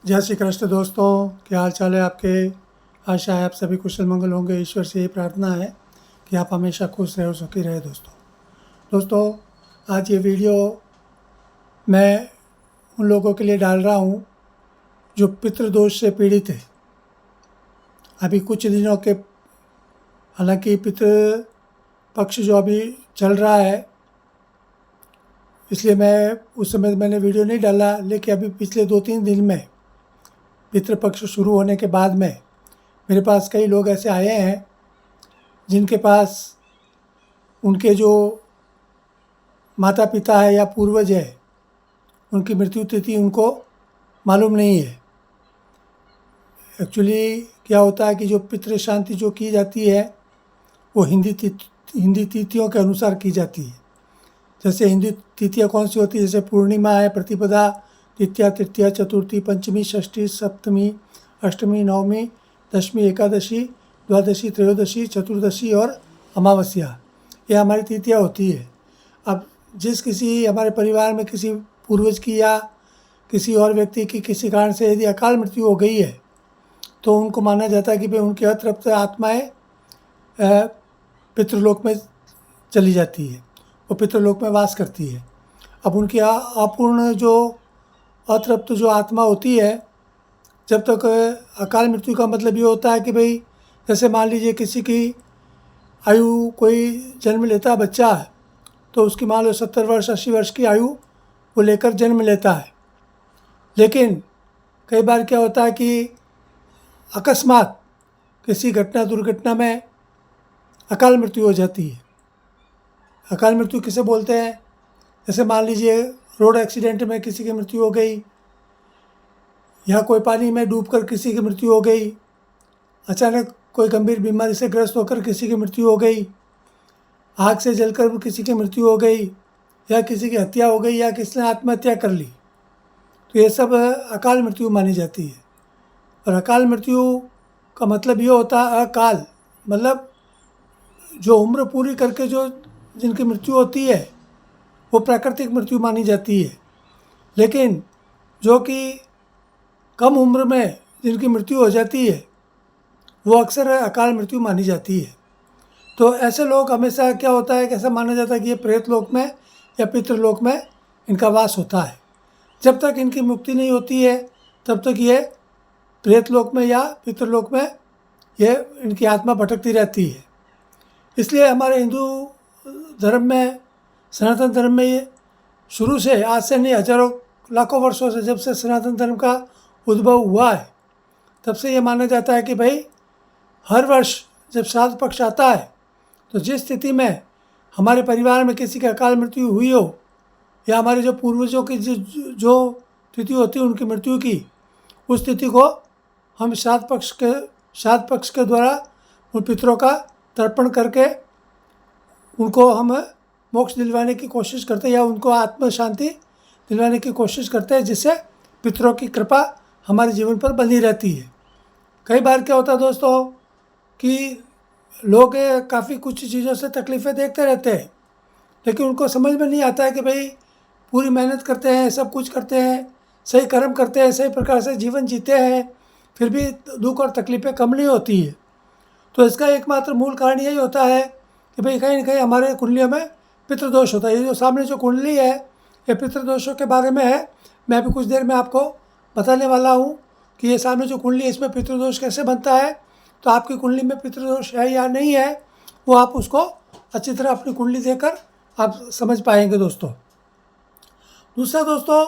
जय श्री कृष्ण दोस्तों, क्या हाल चाल है आपके। आशा है आप सभी कुशल मंगल होंगे। ईश्वर से ये प्रार्थना है कि आप हमेशा खुश रहे और सुखी रहे। दोस्तों आज ये वीडियो मैं उन लोगों के लिए डाल रहा हूँ जो पितृदोष से पीड़ित है। अभी कुछ दिनों के हालांकि पितृ पक्ष जो अभी चल रहा है, इसलिए मैं उस समय मैंने वीडियो नहीं डाला, लेकिन अभी पिछले 2-3 दिन में पितृपक्ष शुरू होने के बाद में मेरे पास कई लोग ऐसे आए हैं जिनके पास उनके जो माता पिता है या पूर्वज है, उनकी मृत्यु तिथि उनको मालूम नहीं है। एक्चुअली क्या होता है कि जो पितृ शांति जो की जाती है वो हिंदी तिथियों के अनुसार की जाती है। जैसे हिंदी तिथियाँ कौन सी होती है, जैसे पूर्णिमा है, प्रतिपदा, द्वितीया, तृतीया, चतुर्थी, पंचमी, षष्ठी, सप्तमी, अष्टमी, नवमी, दशमी, एकादशी, द्वादशी, त्रयोदशी, चतुर्दशी और अमावस्या, ये हमारी तिथियाँ होती है। अब जिस किसी हमारे परिवार में किसी पूर्वज की या किसी और व्यक्ति की किसी कारण से यदि अकाल मृत्यु हो गई है तो उनको माना जाता है कि भाई उनकी अतृप्त आत्माएँ पितृलोक में चली जाती है, वो पितृलोक में वास करती है। अब उनकी अपूर्ण जो अतृप्त जो आत्मा होती है, जब तक अकाल मृत्यु का मतलब ये होता है कि भाई जैसे मान लीजिए किसी की आयु, कोई जन्म लेता बच्चा है तो उसकी मान लो 70 वर्ष 80 वर्ष की आयु वो लेकर जन्म लेता है। लेकिन कई बार क्या होता है कि अकस्मात किसी दुर्घटना में अकाल मृत्यु हो जाती है। अकाल मृत्यु किसे बोलते हैं, जैसे मान लीजिए रोड एक्सीडेंट में किसी की मृत्यु हो गई, या कोई पानी में डूबकर किसी की मृत्यु हो गई, अचानक कोई गंभीर बीमारी से ग्रस्त होकर किसी की मृत्यु हो गई, आग से जलकर किसी की मृत्यु हो गई, या किसी की हत्या हो गई, या किसी ने आत्महत्या कर ली, तो ये सब अकाल मृत्यु मानी जाती है। और अकाल मृत्यु का मतलब ये होता है, अकाल मतलब जो उम्र पूरी करके जो जिनकी मृत्यु होती है वो प्राकृतिक मृत्यु मानी जाती है। लेकिन जो कि कम उम्र में जिनकी मृत्यु हो जाती है वो अक्सर अकाल मृत्यु मानी जाती है। तो ऐसे लोग हमेशा क्या होता है कि ऐसा माना जाता है कि ये प्रेत लोक में या पितृलोक में इनका वास होता है। जब तक इनकी मुक्ति नहीं होती है तब तक ये प्रेत लोक में या पितृलोक में ये इनकी आत्मा भटकती रहती है। इसलिए हमारे हिंदू धर्म में, सनातन धर्म में, ये शुरू से, आज से नहीं, हजारों लाखों वर्षों से, जब से सनातन धर्म का उद्भव हुआ है तब से ये माना जाता है कि भाई हर वर्ष जब श्राद्ध पक्ष आता है तो जिस स्थिति में हमारे परिवार में किसी की अकाल मृत्यु हुई हो या हमारे जो पूर्वजों की जो तिथि होती है उनकी मृत्यु की, उस तिथि को हम श्राद्ध पक्ष के द्वारा उन पितरों का तर्पण करके उनको हम मोक्ष दिलवाने की कोशिश करते हैं या उनको आत्म शांति दिलवाने की कोशिश करते हैं, जिससे पितरों की कृपा हमारे जीवन पर बनी रहती है। कई बार क्या होता है दोस्तों कि लोग काफ़ी कुछ चीज़ों से तकलीफ़ें देखते रहते हैं, लेकिन उनको समझ में नहीं आता है कि भाई पूरी मेहनत करते हैं, सब कुछ करते हैं, सही कर्म करते हैं, सही प्रकार से जीवन जीते हैं, फिर भी दुख और तकलीफ़ें कम नहीं होती है। तो इसका एकमात्र मूल कारण यही होता है कि भाई कहीं ना कहीं हमारे कुंडलियों में पितृदोष होता है। ये जो सामने जो कुंडली है ये पितृदोषों के बारे में है। मैं अभी कुछ देर में आपको बताने वाला हूँ कि ये सामने जो कुंडली है इसमें पितृदोष कैसे बनता है। तो आपकी कुंडली में पितृदोष है या नहीं है वो आप उसको अच्छी तरह अपनी कुंडली देखकर आप समझ पाएंगे दोस्तों। दूसरा दोस्तों,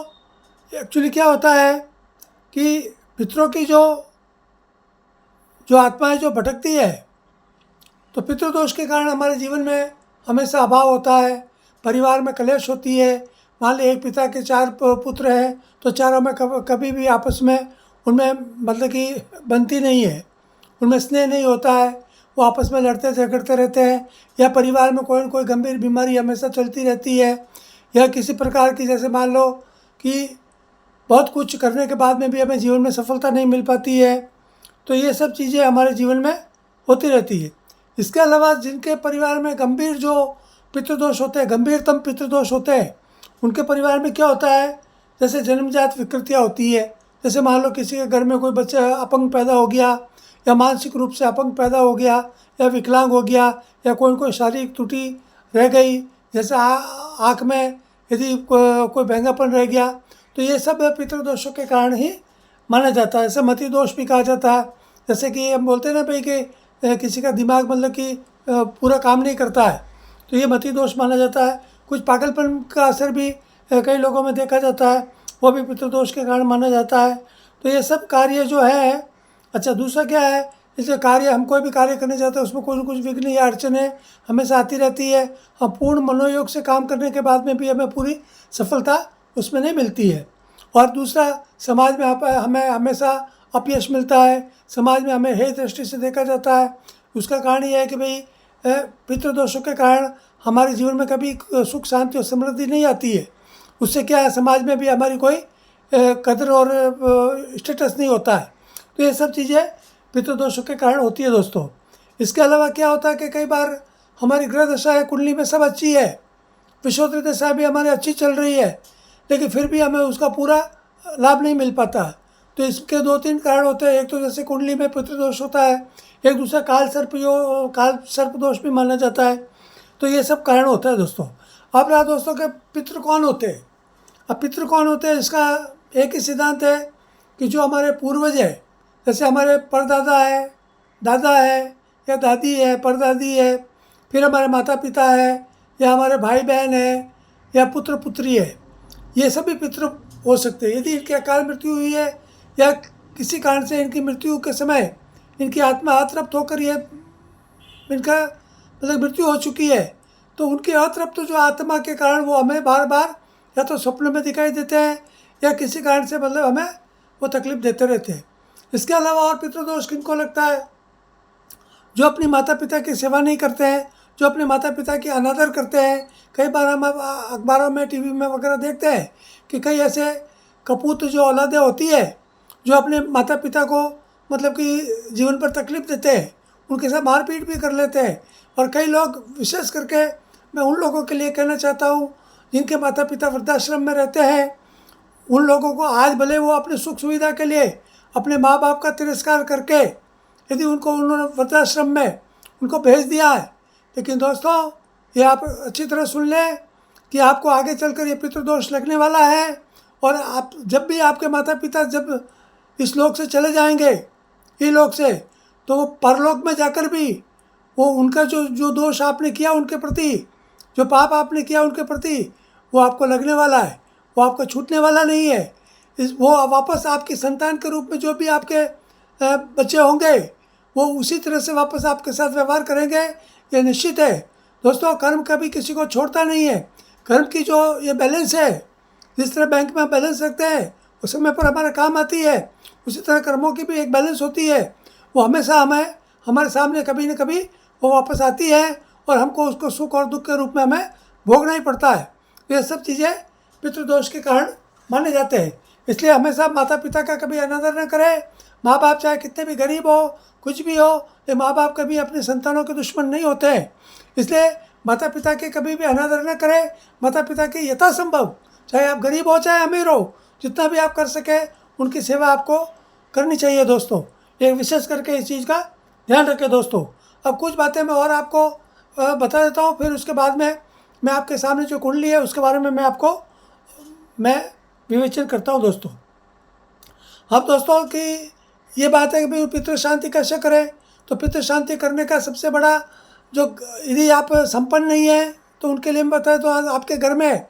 एक्चुअली क्या होता है कि पितरों की जो आत्माएं जो भटकती है, तो पितृदोष के कारण हमारे जीवन में हमेशा अभाव होता है, परिवार में कलेश होती है। मान ली एक पिता के 4 पुत्र हैं तो चारों में कभी भी आपस में उनमें मतलब कि बनती नहीं है, उनमें स्नेह नहीं होता है, वो आपस में लड़ते झगड़ते रहते हैं, या परिवार में कोई न कोई गंभीर बीमारी हमेशा चलती रहती है, या किसी प्रकार की, जैसे मान लो कि बहुत कुछ करने के बाद में भी हमें जीवन में सफलता नहीं मिल पाती है। तो ये सब चीज़ें हमारे जीवन में होती रहती है। इसके अलावा जिनके परिवार में गंभीर जो पितृदोष होते हैं, गंभीरतम पितृदोष होते हैं, उनके परिवार में क्या होता है, जैसे जन्मजात विकृतियाँ होती है, जैसे मान लो किसी के घर में कोई बच्चा अपंग पैदा हो गया, या मानसिक रूप से अपंग पैदा हो गया, या विकलांग हो गया, या कोई शारीरिक त्रुटि रह गई, जैसे आँख में यदि कोई बैंगापन रह गया, तो ये सब पितृदोषों के कारण ही माना जाता है। ऐसे मति दोष भी कहा जाता है। जैसे कि हम बोलते हैं ना भाई कि किसी का दिमाग मतलब कि पूरा काम नहीं करता है, तो ये मति दोष माना जाता है। कुछ पागलपन का असर भी कई लोगों में देखा जाता है, वो भी पितृदोष के कारण माना जाता है। तो ये सब कार्य जो है, अच्छा दूसरा क्या है, जैसे कार्य, हम कोई भी कार्य करने जाते हैं उसमें कुछ न कुछ विघ्न या अड़चनें हमेशा आती रहती है। हम पूर्ण मनोयोग से काम करने के बाद में भी हमें पूरी सफलता उसमें नहीं मिलती है। और दूसरा, समाज में हमें हमेशा अपयश मिलता है, समाज में हमें हेय दृष्टि से देखा जाता है। उसका कारण ये है कि भाई पितृदोषों के कारण हमारे जीवन में कभी सुख शांति और समृद्धि नहीं आती है। उससे क्या है, समाज में भी हमारी कोई कदर और स्टेटस नहीं होता है। तो ये सब चीज़ें पितृदोषों के कारण होती है दोस्तों। इसके अलावा क्या होता है कि कई बार हमारी ग्रह दशा है, कुंडली में सब अच्छी है, विषोत्तरी दशा भी हमारी अच्छी चल रही है, लेकिन फिर भी हमें उसका पूरा लाभ नहीं मिल पाता। तो इसके 2-3 कारण होते हैं। एक तो जैसे कुंडली में पितृदोष होता है, एक दूसरा काल सर्प दोष भी माना जाता है। तो ये सब कारण होता है दोस्तों। अब रहा दोस्तों के पितृ कौन होते हैं। अब पितृ कौन होते हैं, इसका एक ही सिद्धांत है कि जो हमारे पूर्वज है, जैसे हमारे परदादा है, दादा है, या दादी है, परदादी है, फिर हमारे माता पिता है, या हमारे भाई बहन है, या पुत्र पुत्री है, ये सभी पितृ हो सकते हैं। यदि इनकी अकाल मृत्यु हुई है या किसी कारण से इनकी मृत्यु के समय इनकी आत्मा अतृप्त होकर ये इनका मतलब मृत्यु हो चुकी है, तो उनकी अतृप्त जो आत्मा के कारण वो हमें बार बार या तो स्वप्न में दिखाई देते हैं, या किसी कारण से मतलब हमें वो तकलीफ देते रहते हैं। इसके अलावा और पितृदोष किनको लगता है, जो अपनी माता पिता की सेवा नहीं करते हैं, जो अपने माता पिता की अनादर करते हैं। कई बार हम अखबारों में, टीवी में वगैरह देखते हैं कि कई ऐसे कपूत जो औलादें होती है, जो अपने माता पिता को मतलब कि जीवन पर तकलीफ देते हैं, उनके साथ मारपीट भी कर लेते हैं। और कई लोग, विशेष करके मैं उन लोगों के लिए कहना चाहता हूँ जिनके माता पिता वृद्धाश्रम में रहते हैं, उन लोगों को आज भले वो अपनी सुख सुविधा के लिए अपने माँ बाप का तिरस्कार करके यदि उन्होंने वृद्धाश्रम में उनको भेज दिया है, लेकिन दोस्तों ये आप अच्छी तरह सुन लें कि आपको आगे चलकर ये पितृदोष लगने वाला है। और आप जब भी आपके माता पिता जब इस लोक से चले जाएंगे, ये लोक से, तो वो परलोक में जाकर भी वो उनका जो दोष आपने किया उनके प्रति, जो पाप आपने किया उनके प्रति, वो आपको लगने वाला है, वो आपको छूटने वाला नहीं है। वो वापस आपकी संतान के रूप में जो भी आपके बच्चे होंगे, वो उसी तरह से वापस आपके साथ व्यवहार करेंगे, ये निश्चित है दोस्तों। कर्म कभी किसी को छोड़ता नहीं है। कर्म की जो ये बैलेंस है, जिस तरह बैंक में बैलेंस रखते हैं उस समय पर हमारे काम आती है, उसी तरह कर्मों की भी एक बैलेंस होती है। वो हमेशा हमारे सामने कभी न कभी वो वापस आती है, और हमको उसको सुख और दुख के रूप में हमें भोगना ही पड़ता है। ये सब चीज़ें पितृदोष के कारण माने जाते हैं। इसलिए हमेशा माता पिता का कभी अनादर न करें। माँ बाप चाहे कितने भी गरीब हो, कुछ भी हो, ये माँ बाप कभी अपने संतानों के दुश्मन नहीं होते हैं। इसलिए माता पिता के कभी भी अनादर न करें। माता पिता के यथासंभव, चाहे आप गरीब हो चाहे अमीर हो, जितना भी आप कर सके उनकी सेवा आपको करनी चाहिए दोस्तों। ये विशेष करके इस चीज़ का ध्यान रखें दोस्तों। अब कुछ बातें मैं और आपको बता देता हूँ, फिर उसके बाद में मैं आपके सामने जो कुंडली है उसके बारे में मैं विवेचन करता हूँ दोस्तों। अब दोस्तों की ये बात है कि भाई पितृ शांति कैसे करें। तो पितृ शांति करने का सबसे बड़ा जो, यदि आप संपन्न नहीं हैं तो उनके लिए मैं बताएं तो आपके घर में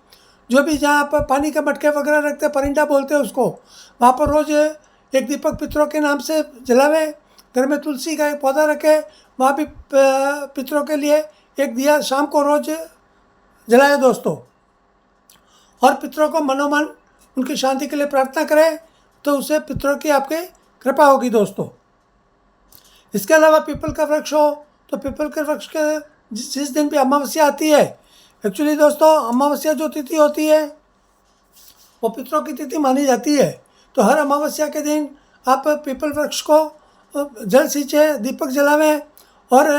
जो भी, जहाँ आप पानी के मटके वगैरह रखते हैं, परिंदा बोलते हैं उसको, वहाँ पर रोज़ एक दीपक पितरों के नाम से जलावे। घर में तुलसी का एक पौधा रखे, वहाँ भी पितरों के लिए एक दिया शाम को रोज़ जलाए दोस्तों। और पितरों को मनोमन उनकी शांति के लिए प्रार्थना करें, तो उससे पितरों की आपके कृपा होगी दोस्तों। इसके अलावा पीपल का वृक्ष हो, तो पीपल के वृक्ष के जिस दिन भी अमावस्या आती है, एक्चुअली दोस्तों अमावस्या जो तिथि होती है वो पितरों की तिथि मानी जाती है। तो हर अमावस्या के दिन आप पीपल वृक्ष को जल सींचे, दीपक जलावें, और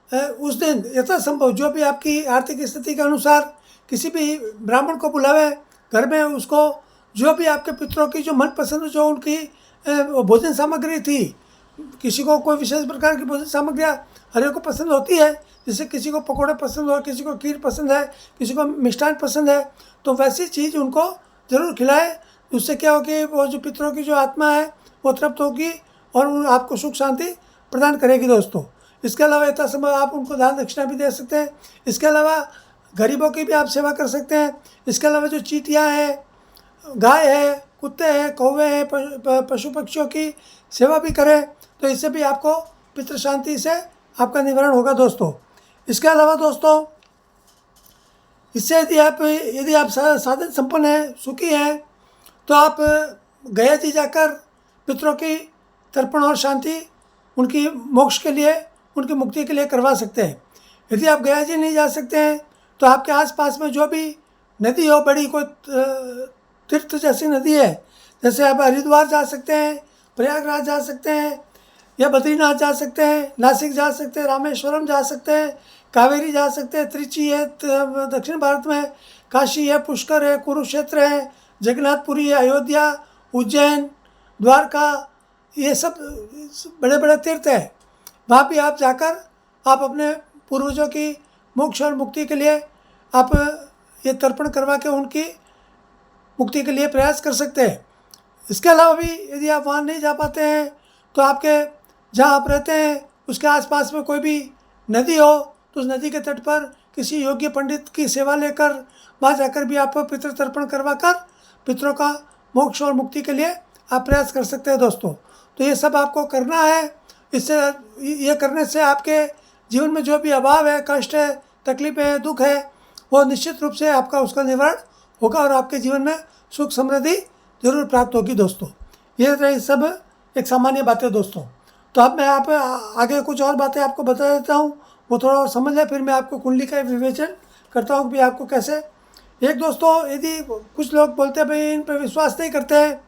उस दिन यथासंभव जो भी आपकी आर्थिक स्थिति के अनुसार किसी भी ब्राह्मण को बुलावें, घर में उसको जो भी आपके पितरों की जो मनपसंद जो उनकी भोजन सामग्री थी, किसी को कोई विशेष प्रकार की भोजन सामग्रियाँ हर एक को पसंद होती है, जैसे किसी को पकौड़े पसंद हो, किसी को खीर पसंद है, किसी को मिष्ठान पसंद है, तो वैसी चीज़ उनको ज़रूर खिलाए। उससे क्या हो कि वो जो पितरों की जो आत्मा है वो तृप्त होगी और आपको सुख शांति प्रदान करेगी दोस्तों। इसके अलावा यथासंभव आप उनको दान दक्षिणा भी दे सकते हैं। इसके अलावा गरीबों की भी आप सेवा कर सकते हैं। इसके अलावा जो चींटियाँ हैं, गाय है, कुत्ते हैं, कौवे हैं, पशु पक्षियों की सेवा भी करें, तो इससे भी आपको पितृ शांति से आपका निवारण होगा दोस्तों। इसके अलावा दोस्तों, इससे यदि आप साधन संपन्न हैं, सुखी हैं, तो आप गया जी जाकर पितरों की तर्पण और शांति उनकी मोक्ष के लिए, उनकी मुक्ति के लिए करवा सकते हैं। यदि आप गया जी नहीं जा सकते हैं तो आपके आसपास में जो भी नदी हो, बड़ी कोई तीर्थ जैसी नदी है, जैसे आप हरिद्वार जा सकते हैं, प्रयागराज जा सकते हैं, या बद्रीनाथ जा सकते हैं, नासिक जा सकते हैं, रामेश्वरम जा सकते हैं, कावेरी जा सकते हैं, त्रिची है दक्षिण भारत में, काशी है, पुष्कर है, कुरुक्षेत्र है, जगन्नाथपुरी है, अयोध्या, उज्जैन, द्वारका, ये सब बड़े बड़े तीर्थ हैं। वहाँ भी आप जाकर आप अपने पूर्वजों की मोक्ष और मुक्ति के लिए आप ये तर्पण करवा के उनकी मुक्ति के लिए प्रयास कर सकते हैं। इसके अलावा भी यदि आप वहाँ नहीं जा पाते हैं तो आपके जहाँ आप रहते हैं उसके आसपास में कोई भी नदी हो तो उस नदी के तट पर किसी योग्य पंडित की सेवा लेकर वहाँ जाकर भी आप पितृ तर्पण करवा कर पितरों का मोक्ष और मुक्ति के लिए आप प्रयास कर सकते हैं दोस्तों। तो ये सब आपको करना है। इससे ये करने से आपके जीवन में जो भी अभाव है, कष्ट है, तकलीफ है, दुख है, वो निश्चित रूप से आपका उसका निवारण होगा और आपके जीवन में सुख समृद्धि जरूर प्राप्त होगी दोस्तों। ये रही सब एक सामान्य बातें दोस्तों। तो अब मैं आप आगे कुछ और बातें आपको बता देता हूँ, वो थोड़ा और समझ लें, फिर मैं आपको कुंडली का विवेचन करता हूँ कि आपको कैसे। एक दोस्तों, यदि कुछ लोग बोलते हैं भाई इन पर विश्वास नहीं करते हैं,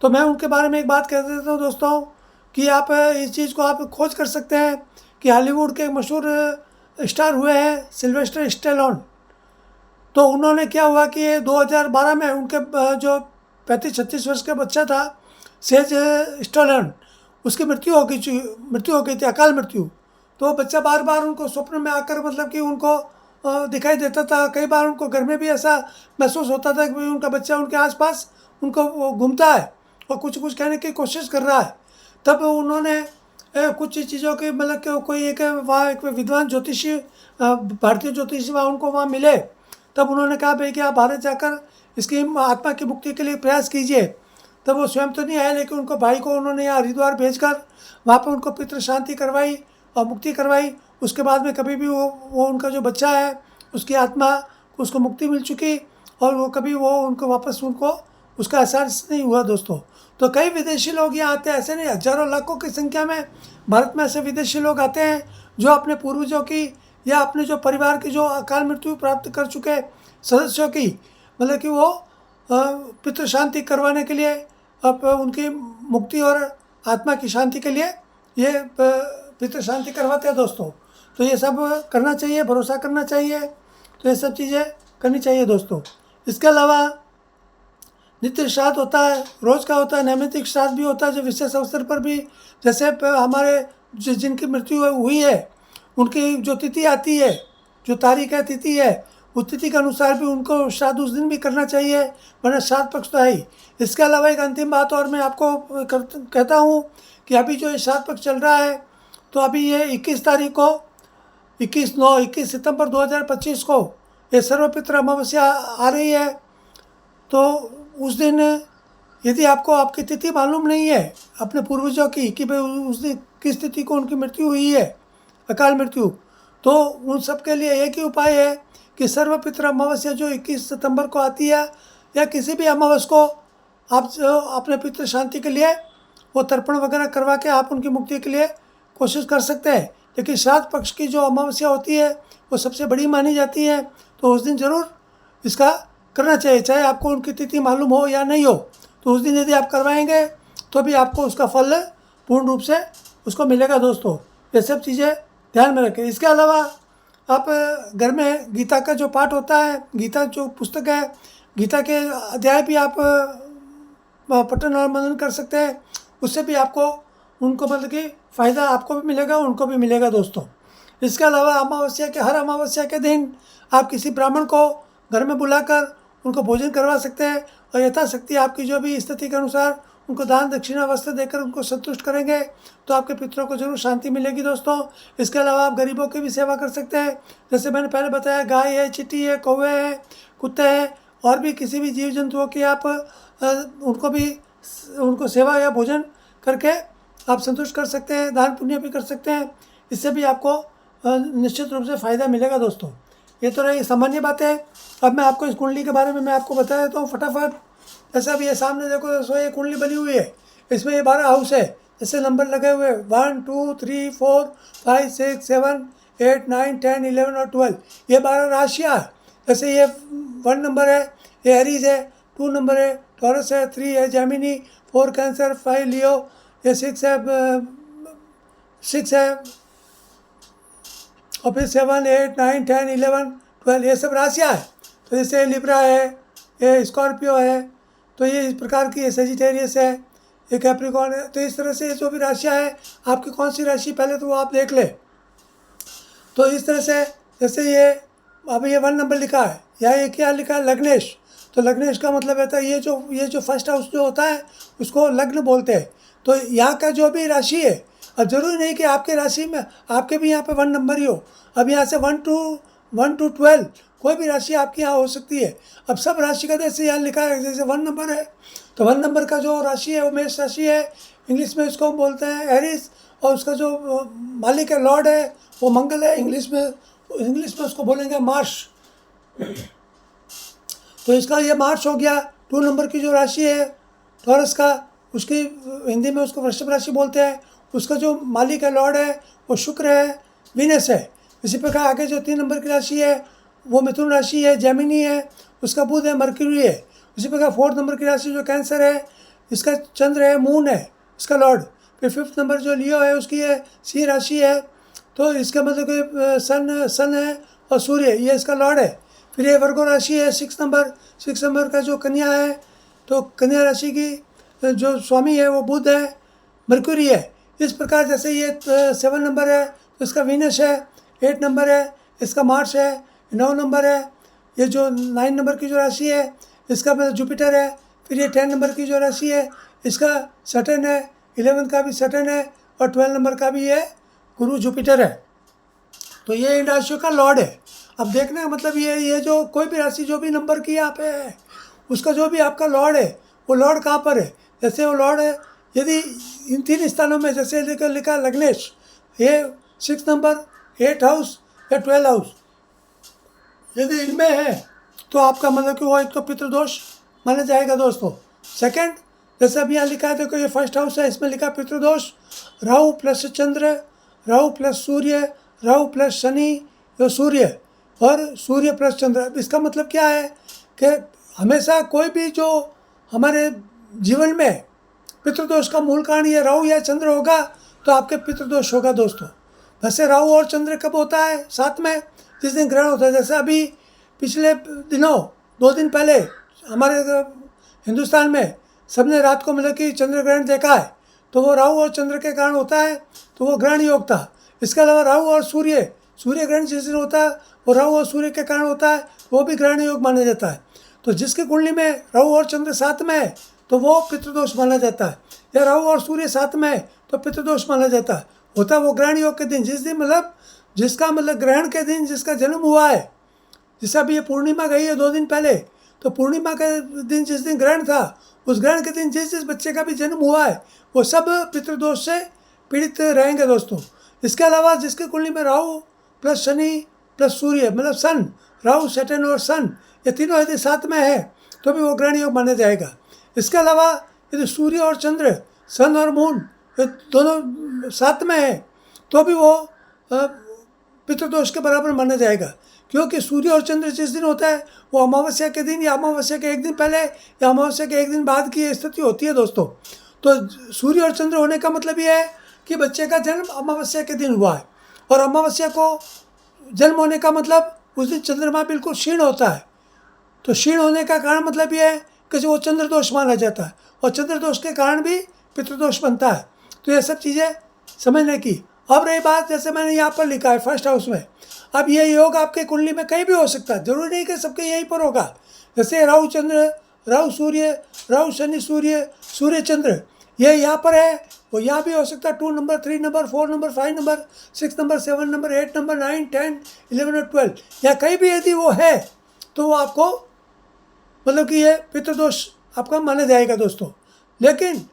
तो मैं उनके बारे में एक बात कह देता हूँ दोस्तों कि आप इस चीज़ को आप खोज कर सकते हैं कि हॉलीवुड के मशहूर स्टार हुए हैं सिल्वेस्टर स्टेलोन। तो उन्होंने क्या हुआ कि 2012 में उनके जो 35-36 वर्ष का बच्चा था सेज स्टेलोन, उसकी मृत्यु हो गई थी, अकाल मृत्यु। तो बच्चा बार बार उनको स्वप्न में आकर मतलब कि उनको दिखाई देता था। कई बार उनको घर में भी ऐसा महसूस होता था कि उनका बच्चा उनके आसपास उनको घूमता है और कुछ कुछ कहने की कोशिश कर रहा है। तब उन्होंने कुछ चीज़ों की मतलब कि कोई एक वहाँ एक विद्वान ज्योतिषी, भारतीय ज्योतिषी वहाँ उनको वहाँ मिले। तब उन्होंने कहा भाई कि आप भारत जाकर इसकी आत्मा की मुक्ति के लिए प्रयास कीजिए। तब वो स्वयं तो नहीं आए, लेकिन उनको भाई को उन्होंने यहाँ हरिद्वार भेजकर वहाँ पर उनको पितृ शांति करवाई और मुक्ति करवाई। उसके बाद में कभी भी वो उनका जो बच्चा है उसकी आत्मा उसको मुक्ति मिल चुकी और वो कभी वो उनको वापस उनको उसका एहसास नहीं हुआ दोस्तों। तो कई विदेशी लोग यहाँ आते हैं, ऐसे नहीं, हजारों लाखों की संख्या में भारत में ऐसे विदेशी लोग आते हैं जो अपने पूर्वजों की या अपने जो परिवार की जो अकाल मृत्यु प्राप्त कर चुके सदस्यों की मतलब कि वो पितृ शांति करवाने के लिए, अब उनकी मुक्ति और आत्मा की शांति के लिए ये पितृ शांति करवाते हैं दोस्तों। तो ये सब करना चाहिए, भरोसा करना चाहिए, तो ये सब चीज़ें करनी चाहिए दोस्तों। इसके अलावा नित्य श्राद्ध होता है, रोज़ का होता है, नैमित्तिक श्राद्ध भी होता है जो विशेष अवसर पर भी, जैसे हमारे जिनकी मृत्यु हुई है उनकी जो तिथि आती है, जो तारीख है, तिथि है, उस तिथि के अनुसार भी उनको श्राद्ध उस दिन भी करना चाहिए, वरना श्राद्ध पक्ष तो है ही। इसके अलावा एक अंतिम बात और मैं आपको कहता हूँ कि अभी जो श्राद्ध पक्ष चल रहा है, तो अभी ये 21 तारीख को 21 सितंबर 2025 को ये सर्वपितृ अमावस्या आ रही है। तो उस दिन यदि आपको आपकी तिथि मालूम नहीं है अपने पूर्वजों की कि भाई उस दिन किस तिथि को उनकी मृत्यु हुई है, अकाल मृत्यु, तो उन सब के लिए एक ही उपाय है कि सर्वपितृ अमावस्या जो 21 सितंबर को आती है या किसी भी अमावस्या को आप अपने पितृ शांति के लिए वो तर्पण वगैरह करवा के आप उनकी मुक्ति के लिए कोशिश कर सकते हैं। लेकिन श्राद्ध पक्ष की जो अमावस्या होती है वो सबसे बड़ी मानी जाती है, तो उस दिन ज़रूर इसका करना चाहिए, चाहे आपको उनकी तिथि मालूम हो या नहीं हो। तो उस दिन यदि आप करवाएंगे तो भी आपको उसका फल पूर्ण रूप से उसको मिलेगा दोस्तों। ये सब चीज़ें ध्यान में रखें। इसके अलावा आप घर में गीता का जो पाठ होता है, गीता जो पुस्तक है गीता के अध्याय भी आप पठन और मनन कर सकते हैं। उससे भी आपको उनको मतलब कि फ़ायदा आपको भी मिलेगा, उनको भी मिलेगा दोस्तों। इसके अलावा अमावस्या के हर अमावस्या के दिन आप किसी ब्राह्मण को घर में बुलाकर उनको भोजन करवा सकते हैं और यथाशक्ति आपकी जो भी स्थिति के अनुसार उनको दान दक्षिणा वस्त्र देकर उनको संतुष्ट करेंगे तो आपके पितरों को जरूर शांति मिलेगी दोस्तों। इसके अलावा आप गरीबों की भी सेवा कर सकते हैं। जैसे मैंने पहले बताया, गाय है, चींटी है, कौवे हैं, कुत्ते हैं, और भी किसी भी जीव जंतुओं की आप उनको सेवा या भोजन करके आप संतुष्ट कर सकते हैं, दान पुण्य भी कर सकते हैं। इससे भी आपको निश्चित रूप से फ़ायदा मिलेगा दोस्तों। ये तो रही सामान्य बात है। अब मैं आपको इस कुंडली के बारे में मैं आपको बता देता हूँ फटाफट। जैसा अभी ये सामने देखो दोस्तों, ये कुंडली बनी हुई है, इसमें ये 12 हाउस है, जैसे नंबर लगे हुए 1 2 3 4 5 6 7 8 9 10 11 और 12, ये 12 राशियाँ। जैसे ये 1 नंबर है, ये एरीज है, 2 नंबर है टॉरस है, 3 है जेमिनी, 4 कैंसर, 5 लियो, ये 6 है और फिर 7 8 9 10 11 12, ये सब राशियाँ है। तो जैसे लिब्रा है, ये स्कॉर्पियो है, तो ये इस प्रकार की, ये सेजिटेरियस है, ये कैप्रिकॉर्न है। तो इस तरह से जो भी राशियाँ है, आपकी कौन सी राशि पहले तो वो आप देख लें। तो इस तरह से जैसे ये अभी ये 1 नंबर लिखा है, या ये क्या लिखा है, लग्नेश। तो लग्नेश का मतलब रहता है ये जो फर्स्ट हाउस जो होता है उसको लग्न बोलते हैं। तो यहाँ का जो भी राशि है, अब जरूरी नहीं कि आपके राशि में आपके भी यहाँ पे 1 नंबर ही हो। अब यहाँ से 1 to 12 कोई भी राशि आपकी यहाँ हो सकती है। अब सब राशि का जैसे यहाँ लिखा है, जैसे 1 नंबर है तो 1 नंबर का जो राशि है वो मेष राशि है, इंग्लिश में उसको बोलते हैं एरिस, और उसका जो मालिक है, लॉर्ड है, वो मंगल है। इंग्लिश में उसको बोलेंगे मार्स। तो इसका ये मार्च हो गया। 2 नंबर की जो राशि है टॉरस का, उसकी हिंदी में उसको वृषभ राशि बोलते हैं। उसका जो मालिक है, लॉर्ड है, वो शुक्र है, वीनस है। इसी प्रकार आगे जो 3 नंबर की राशि है वो मिथुन राशि है, जेमिनी है, उसका बुध है, मर्क्यूरी है। इसी प्रकार 4 नंबर की राशि जो कैंसर है, इसका चंद्र है, मून है इसका लॉर्ड। फिर 5th नंबर जो लियो है उसकी है सिंह राशि है, तो इसका मतलब कि सन है और सूर्य, ये इसका लॉर्ड है। फिर ये वर्गो राशि है 6 नंबर का जो कन्या है, तो कन्या राशि की जो स्वामी है वो बुध है, मर्क्यूरी है। इस प्रकार जैसे ये 7 नंबर है तो इसका वीनस है, 8 नंबर है इसका मार्स है, 9 नंबर है ये जो 9 नंबर की जो राशि है इसका मतलब जुपिटर है। फिर ये 10 नंबर की जो राशि है इसका सटर्न है, 11 का भी सटर्न है और 12 नंबर का भी ये गुरु जुपिटर है। तो ये इन राशियों का लॉर्ड है। अब देखने का मतलब ये जो कोई भी राशि जो भी नंबर की यहाँ पे है उसका जो भी आपका लॉर्ड है वो लॉर्ड कहाँ पर है। जैसे वो लॉर्ड है यदि इन 3 स्थानों में, जैसे लिखा लग्नेश, ये 6 नंबर, 8 हाउस या 12 हाउस, यदि इनमें है तो आपका मतलब कि वो एक तो पितृदोष माना जाएगा दोस्तों। सेकंड, जैसे अभी यहाँ लिखा है देखो, ये फर्स्ट हाउस है, इसमें लिखा पितृदोष, राहु प्लस चंद्र, राहु प्लस सूर्य, राहु प्लस शनि, जो सूर्य और सूर्य प्लस चंद्र। इसका मतलब क्या है कि हमेशा कोई भी जो हमारे जीवन में पितृदोष का मूल कारण ये राहु या चंद्र होगा तो आपके पितृदोष होगा दोस्तों। वैसे राहु और चंद्र कब होता है? साथ में जिस दिन ग्रहण होता है। जैसे अभी पिछले दिनों 2 दिन पहले हमारे हिंदुस्तान में सबने रात को मतलब कि चंद्र ग्रहण देखा है, तो वो राहु और चंद्र के कारण होता है, तो वो ग्रहण योग था। इसके अलावा राहु और सूर्य ग्रहण जिस दिन होता है वो राहु और सूर्य के कारण होता है, वो भी ग्रहण योग माना जाता है। तो जिसकी कुंडली में राहु और चंद्र साथ में है तो वो पितृदोष माना जाता है, या राहु और सूर्य साथ में है तो पितृदोष माना जाता है। होता वो ग्रहण योग के दिन, जिस दिन मतलब जिसका मतलब ग्रहण के दिन जिसका जन्म हुआ है। जैसे अभी ये पूर्णिमा गई है 2 दिन पहले, तो पूर्णिमा के दिन जिस दिन ग्रहण था, उस ग्रहण के दिन जिस बच्चे का भी जन्म हुआ है वो सब पितृदोष से पीड़ित रहेंगे दोस्तों। इसके अलावा जिसकी कुंडली में राहु प्लस शनि प्लस सूर्य मतलब सन, राहु सैटर्न और सन, ये तीनों यदि साथ में है तो भी वो ग्रहण योग माना जाएगा। इसके अलावा यदि सूर्य और चंद्र, सन और मून, ये दोनों साथ में है तो भी वो पितृदोष के बराबर माना जाएगा। क्योंकि सूर्य और चंद्र जिस दिन होता है वो अमावस्या के दिन या अमावस्या के 1 दिन पहले या अमावस्या के 1 दिन बाद की स्थिति होती है दोस्तों। तो सूर्य और चंद्र होने का मतलब ये है कि बच्चे का जन्म अमावस्या के दिन हुआ है, और अमावस्या को जन्म होने का मतलब उस दिन चंद्रमा बिल्कुल क्षीण होता है। तो क्षीण होने का कारण मतलब ये है कि जो वो चंद्र दोष माना जाता है, और चंद्र दोष के कारण भी पितृदोष बनता है। तो ये सब चीज़ें समझने की। अब रही बात, जैसे मैंने यहाँ पर लिखा है फर्स्ट हाउस में, अब ये योग आपके कुंडली में कहीं भी हो सकता है, जरूरी नहीं कि सबके यहीं पर होगा। जैसे राहु चंद्र, राहु सूर्य, राहु शनि सूर्य, सूर्य चंद्र, ये यहाँ पर है, वो यहाँ भी हो सकता है। 2 number, 3 number, 4 number, 5 number, 6 number, 7 number, 8 number, 9, 10, 11 और 12, या कहीं भी यदि वो है तो वो आपको मतलब कि ये पितृदोष आपका माना जाएगा दोस्तों। लेकिन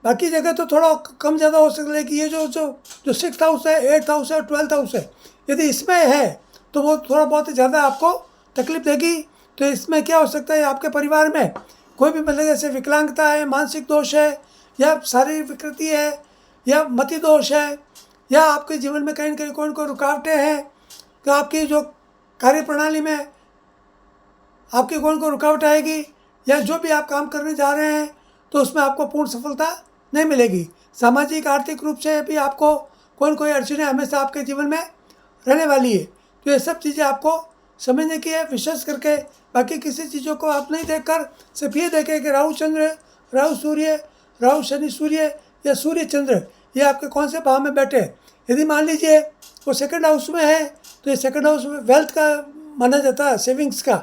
बाकी जगह तो थोड़ा कम ज़्यादा हो सकता है कि ये जो जो जो 6th हाउस है, 8th हाउस है और 12th हाउस है, यदि इसमें है तो वो थोड़ा बहुत ज़्यादा आपको तकलीफ देगी। तो इसमें क्या हो सकता है, आपके परिवार में कोई भी मतलब जैसे विकलांगता है, मानसिक दोष है, या शारीरिक विकृति है, या मति दोष है, या आपके जीवन में कहीं ना कहीं कोई कोई रुकावटें हैं, तो आपकी जो कार्य प्रणाली में आपकी कौन को रुकावट आएगी, या जो भी आप काम करने जा रहे हैं तो उसमें आपको पूर्ण सफलता नहीं मिलेगी। सामाजिक आर्थिक रूप से भी आपको कोई अड़चनें हमेशा आपके जीवन में रहने वाली है। तो ये सब चीज़ें आपको समझने की है, विशेष करके बाकी किसी चीज़ों को आप नहीं देखकर सिर्फ ये देखें कि राहु चंद्र, राहु सूर्य, राहु शनि सूर्य या सूर्य चंद्र ये आपके कौन से भाव में बैठे। यदि मान लीजिए वो सेकंड हाउस में है तो ये सेकंड हाउस में वेल्थ का माना जाता है, सेविंग्स का।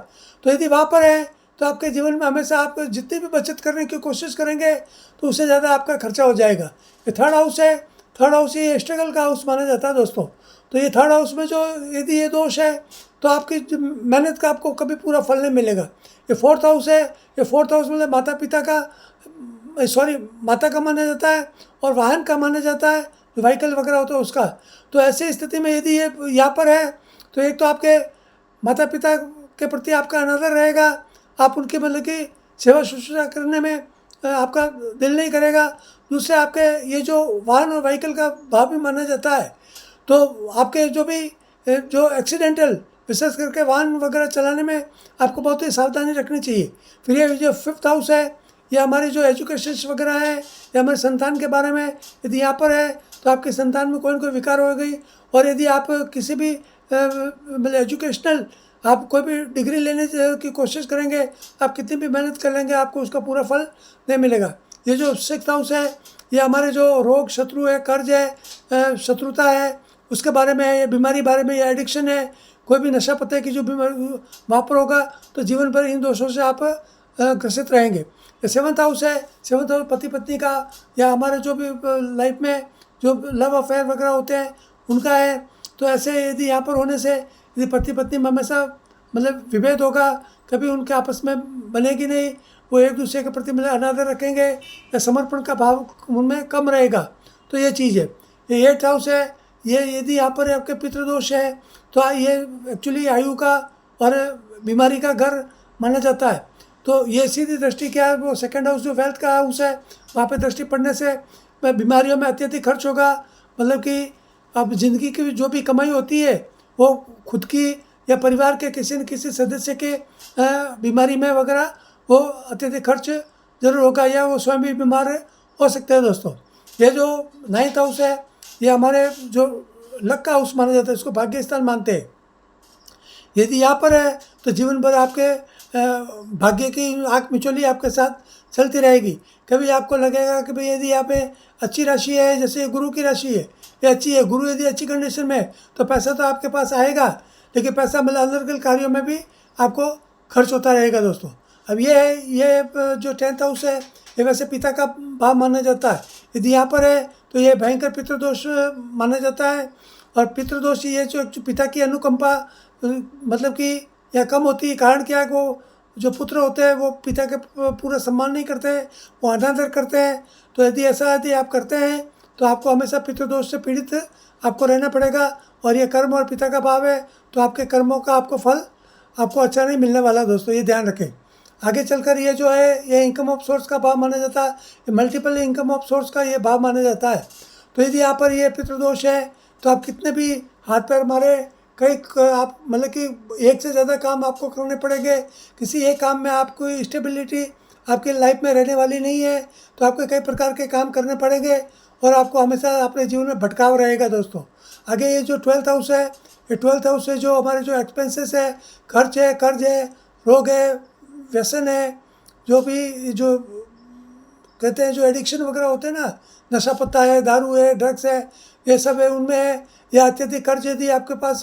तो यदि वहाँ पर है तो आपके जीवन में हमेशा आप जितनी भी बचत करने की कोशिश करेंगे तो उससे ज़्यादा आपका खर्चा हो जाएगा। ये थर्ड हाउस है, थर्ड हाउस ये स्ट्रगल का हाउस माना जाता है दोस्तों। तो ये थर्ड हाउस में जो यदि ये दोष है तो आपकी मेहनत का आपको कभी पूरा फल नहीं मिलेगा। ये फोर्थ हाउस है, ये फोर्थ हाउस मतलब माता पिता का माता का माना जाता है और वाहन का माना जाता है, जो व्हीकल वगैरह होता है उसका। तो ऐसी स्थिति में यदि ये यहाँ पर है तो एक तो आपके माता पिता के प्रति आपका अनादर रहेगा, आप उनकी मतलब कि सेवा शुश्रूषा करने में आपका दिल नहीं करेगा। दूसरे आपके ये जो वाहन और व्हीकल का भाव भी माना जाता है, तो आपके जो भी जो एक्सीडेंटल विशेष करके वाहन वगैरह चलाने में आपको बहुत ही सावधानी रखनी चाहिए। फिर ये जो फिफ्थ हाउस है ये हमारे जो एजुकेशन वगैरह है या हमारे संतान के बारे में यदि यहाँ पर है तो आपके संतान में कोई ना कोई विकार हो गई। और यदि आप किसी भी मतलब एजुकेशनल आप कोई भी डिग्री लेने की कोशिश करेंगे, आप कितनी भी मेहनत कर लेंगे, आपको उसका पूरा फल नहीं मिलेगा। ये जो सिक्स्थ हाउस है ये हमारे जो रोग शत्रु है, कर्ज है, शत्रुता है, उसके बारे में है, ये बीमारी बारे में, ये एडिक्शन है, कोई भी नशा पत्ते की जो बीमारी वहाँ पर होगा तो जीवन भर इन दोषों से आप ग्रसित रहेंगे। ये सेवंथ हाउस है, सेवंथ हाउस पति पत्नी का या हमारे जो भी लाइफ में जो लव अफेयर वगैरह होते हैं उनका है। तो ऐसे यदि यहाँ पर होने से यदि पति पत्नी में हमेशा मतलब विभेद होगा, कभी उनके आपस में बनेगी नहीं, वो एक दूसरे के प्रति मतलब अनादर रखेंगे या समर्पण का भाव उनमें कम रहेगा। तो ये चीज़ है। ये एट हाउस है, ये यदि यहाँ पर आपके पितृदोष है तो ये एक्चुअली आयु का और बीमारी का घर माना जाता है। तो ये सीधी दृष्टि क्या है, वो सेकंड हाउस जो वेल्थ का हाउस है वहाँ पे दृष्टि पड़ने से बीमारियों में अत्यधिक खर्च होगा। मतलब कि अब ज़िंदगी की जो भी कमाई होती है वो खुद की या परिवार के किसी न किसी सदस्य के बीमारी में वगैरह वो अत्यधिक खर्च जरूर होगा, या वो स्वयं भी बीमार हो सकते हैं दोस्तों। ये जो नाइन्थ हाउस है ये हमारे जो लक का हाउस माना जाता है, इसको भाग्य स्थान मानते हैं। यदि यहाँ पर है तो जीवन भर आपके भाग्य की आँख मिचौली आपके साथ चलती रहेगी। कभी आपको लगेगा कि भाई यदि यहाँ पे अच्छी राशि है, जैसे गुरु की राशि है ये अच्छी है, गुरु यदि अच्छी कंडीशन में है तो पैसा तो आपके पास आएगा, लेकिन पैसा मतलब अलग अलग कार्यों में भी आपको खर्च होता रहेगा दोस्तों। अब ये है, ये जो 10th हाउस है ये वैसे पिता का भाव माना जाता है। यदि यहाँ पर है तो ये भयंकर पितृदोष माना जाता है। और पितृदोष ये जो पिता की अनुकंपा मतलब कि या कम होती है। कारण क्या है, वो जो पुत्र होते हैं वो पिता के पूरा सम्मान नहीं करते हैं, वो अनादर करते हैं। तो यदि ऐसा यदि आप करते हैं तो आपको हमेशा पितृदोष से पीड़ित आपको रहना पड़ेगा। और ये कर्म और पिता का भाव है तो आपके कर्मों का आपको फल आपको अच्छा नहीं मिलने वाला दोस्तों, ये ध्यान रखें। आगे चलकर ये जो है ये इनकम ऑफ सोर्स का भाव माना जाता है, ये मल्टीपल इनकम ऑफ सोर्स का ये भाव माना जाता है। तो यदि यहाँ पर ये पितृदोष है तो आप कितने भी हाथ पैर मारे, कई आप मतलब कि एक से ज़्यादा काम आपको करने पड़ेंगे, किसी एक काम में आपको स्टेबिलिटी आपकी लाइफ में रहने वाली नहीं है, तो आपको कई प्रकार के काम करने पड़ेंगे और आपको हमेशा अपने जीवन में भटकाव रहेगा दोस्तों। आगे ये जो 12th हाउस है, ये 12th हाउस है जो हमारे जो एक्सपेंसेस है, खर्च है, कर्ज है, रोग है, व्यसन है, जो भी जो कहते हैं जो एडिक्शन वगैरह होते हैं ना, नशा पत्ता है, दारू है, ड्रग्स है, ये सब है उनमें है, या अत्यधिक कर्ज यदि आपके पास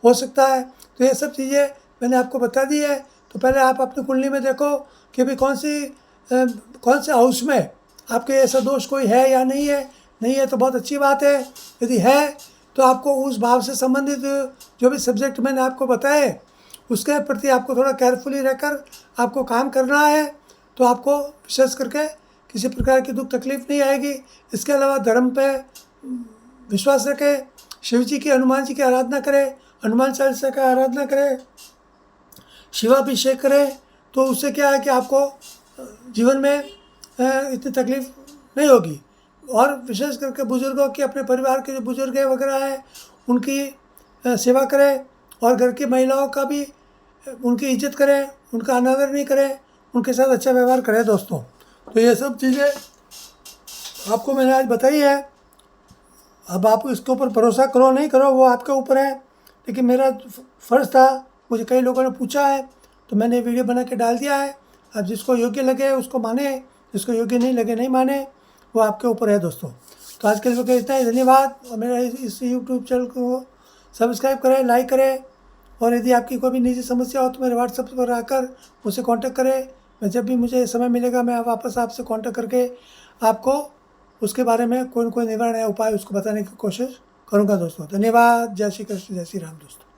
हो सकता है, तो ये सब चीज़ें मैंने आपको बता दी है। तो पहले आप अपनी कुंडली में देखो कि भाई कौन से हाउस में आपके ऐसा दोष कोई है या नहीं है। नहीं है तो बहुत अच्छी बात है, यदि है तो आपको उस भाव से संबंधित जो भी सब्जेक्ट मैंने आपको बताए उसके प्रति आपको थोड़ा केयरफुली रहकर आपको काम करना है, तो आपको विशेष करके किसी प्रकार की दुख तकलीफ नहीं आएगी। इसके अलावा धर्म पे विश्वास रखें, शिव जी की, हनुमान जी की आराधना करें, हनुमान चालीसा का आराधना करें, शिवाभिषेक करें, तो उससे क्या है कि आपको जीवन में इतनी तकलीफ नहीं होगी। और विशेष करके बुज़ुर्गों की, अपने परिवार के जो बुज़ुर्ग है वगैरह है उनकी सेवा करें, और घर की महिलाओं का भी उनकी इज्जत करें, उनका अनादर नहीं करें, उनके साथ अच्छा व्यवहार करें दोस्तों। तो ये सब चीज़ें आपको मैंने आज बताई है। अब आप इसके ऊपर भरोसा करो नहीं करो वो आपके ऊपर है, लेकिन मेरा फ़र्ज़ था, मुझे कई लोगों ने पूछा है तो मैंने वीडियो बना के डाल दिया है। अब जिसको योग्य लगे उसको माने, जिसको योग्य नहीं लगे नहीं माने, वो आपके ऊपर है दोस्तों। तो आज के लिए इतना ही, धन्यवाद। और मेरा इस यूट्यूब चैनल को सब्सक्राइब करें, लाइक करें, और यदि आपकी कोई भी निजी समस्या हो तो मेरे व्हाट्सएप पर आकर मुझसे कांटेक्ट करें। मैं जब भी मुझे समय मिलेगा मैं वापस आपसे कांटेक्ट करके आपको उसके बारे में कोई न कोई निवारण या उपाय उसको बताने की कोशिश करूँगा दोस्तों। धन्यवाद। जय श्री कृष्ण, जय श्री राम दोस्तों।